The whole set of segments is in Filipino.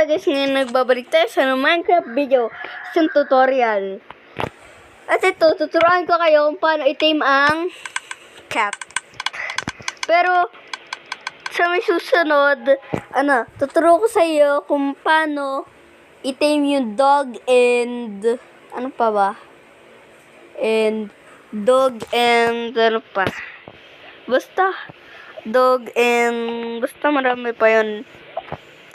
pala guys, ngayon nagbabalik tayo sa Minecraft video, isang tutorial. At ito, tuturuan ko kayo kung paano i-tame ang cat. Pero, sa may susunod, tuturo ko sa iyo kung paano i-tame yung dog and, ano pa ba? And, dog and, ano pa? Basta marami pa yun.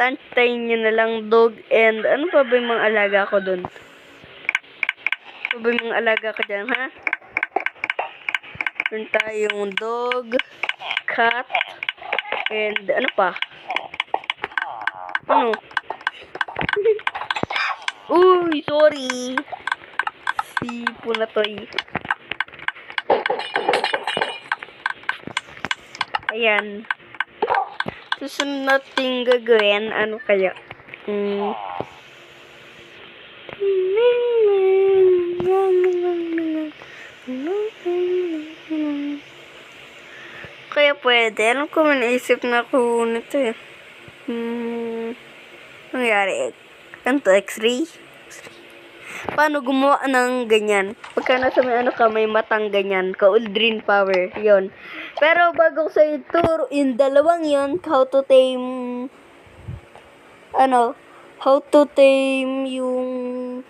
Tantayin nyo na lang dog and ano pa ba yung mga alaga ko dun? Ano pa ba yung mga alaga ko dyan, ha? Meron tayong dog, cat, and ano pa? Ano? Uy, sorry! Si Punatoy. Ayan. Susunod natin gagawin, ano kaya? Kaya pwede. Alam ko man naisip na ko nito eh. Nangyari? Ano to? X-ray? Paano gumawa ng ganyan? Pagka nasa may matang ganyan, ka-Uldrin power, yon. Pero bago ko sa ituro, yung dalawang yon, how to tame yung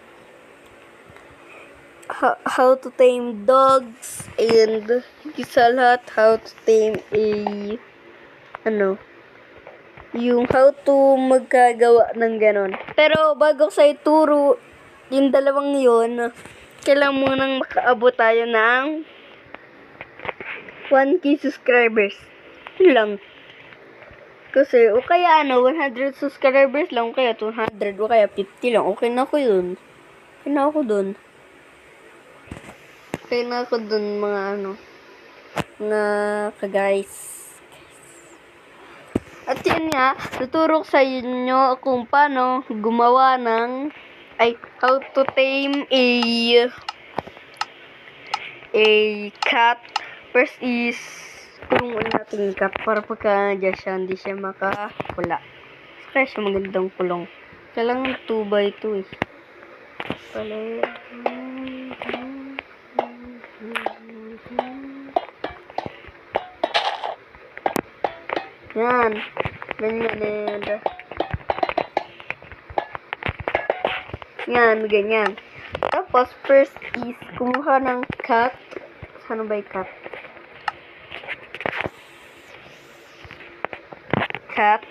how to tame dogs and sa lahat how to tame yung how to magkagawa ng ganon. Pero bago ko sa ituro yung dalawang yun, kailangan munang makaabot tayo ng 1K subscribers. Yun lang. Kasi, o kaya 100 subscribers lang, o kaya 200, o kaya 50 lang. Okay na ako yun. Okay na ako dun. Okay na ako dun, mga ka-guys. At yun nga, tuturo ko sa inyo kung paano gumawa ng how to tame a cat. First is kulungan natin yung cat para pagka dyan siya, hindi siya makahula. Kaya siya magandang kulong. Kailangan 2x2 eh. Yan. Ganyan. Tapos, first is, kumuha ng cat. Saan ba yung cat? Cat.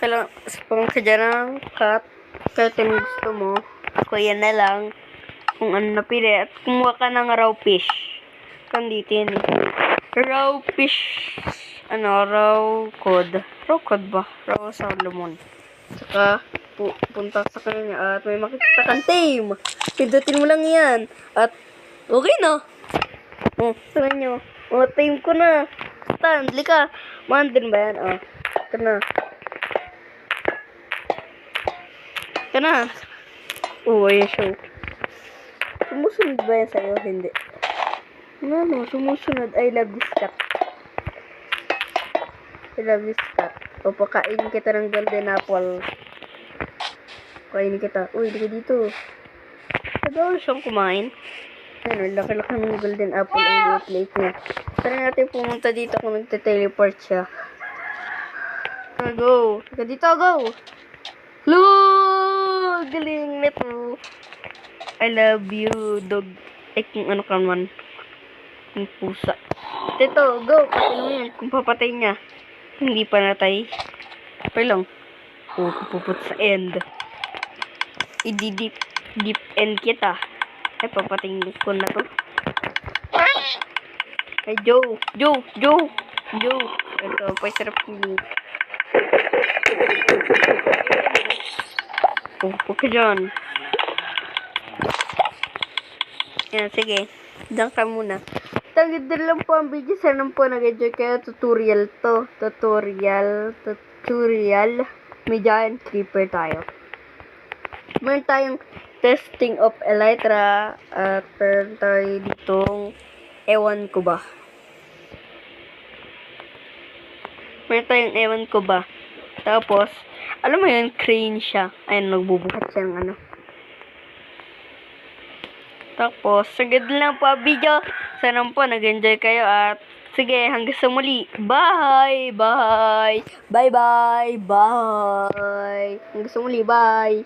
Kailangan, spam ka dyan ng cat. Kahit yung gusto mo. Ako yan na lang. Kung ano napili. At kumuha ka ng raw fish. Kandito yan eh. Raw fish. Raw cod. Raw cod ba? Raw salmon. Saka, punta sa kanya at may makikita kang tame. Pindutin mo lang yan. At, okay na. Sa nyo. Tame ko na. Stand, lika. Mandin ba yan? Ito na. Ito na. Ayan siya. Sumusunod ba yan sa'yo? Hindi. Sumusunod. I love this cat. I love this cat. Pakainin kita ng golden apple. Kainin kita. Uy, dito. Sabaw siyang kumain. Laki-laki ng golden apple ang plate niya. Tara natin pumunta dito kung nagte-teleport siya. Go! Dito, go! Look! Galing nito. I love you, dog. Kung ano ka man. Yung pusa. Dito, go! Patay mo yan. Kung papatay niya. Hindi pa natay. Pero lang. Puput sa end. I-deep end kita. Papatayin ko na to. Joe. Ito, paisarap feeling. Okay dyan. Yan, sige. Diyan ka muna. Tagid din lang po ang video. Sana po nag-enjoy kayo. Tutorial to. Tutorial. May giant creeper tayo. Meron tayong testing of elytra at meron tayo ditong ewan ko ba. Tapos, alam mo yun, crane siya. Ayun, nagbubuhat siya ng ano. Tapos, sagad lang po ang video. Sana po nag-enjoy kayo at sige, hanggang sa muli. Bye! Bye! Bye! Bye! Bye! Hanggang sa muli. Bye!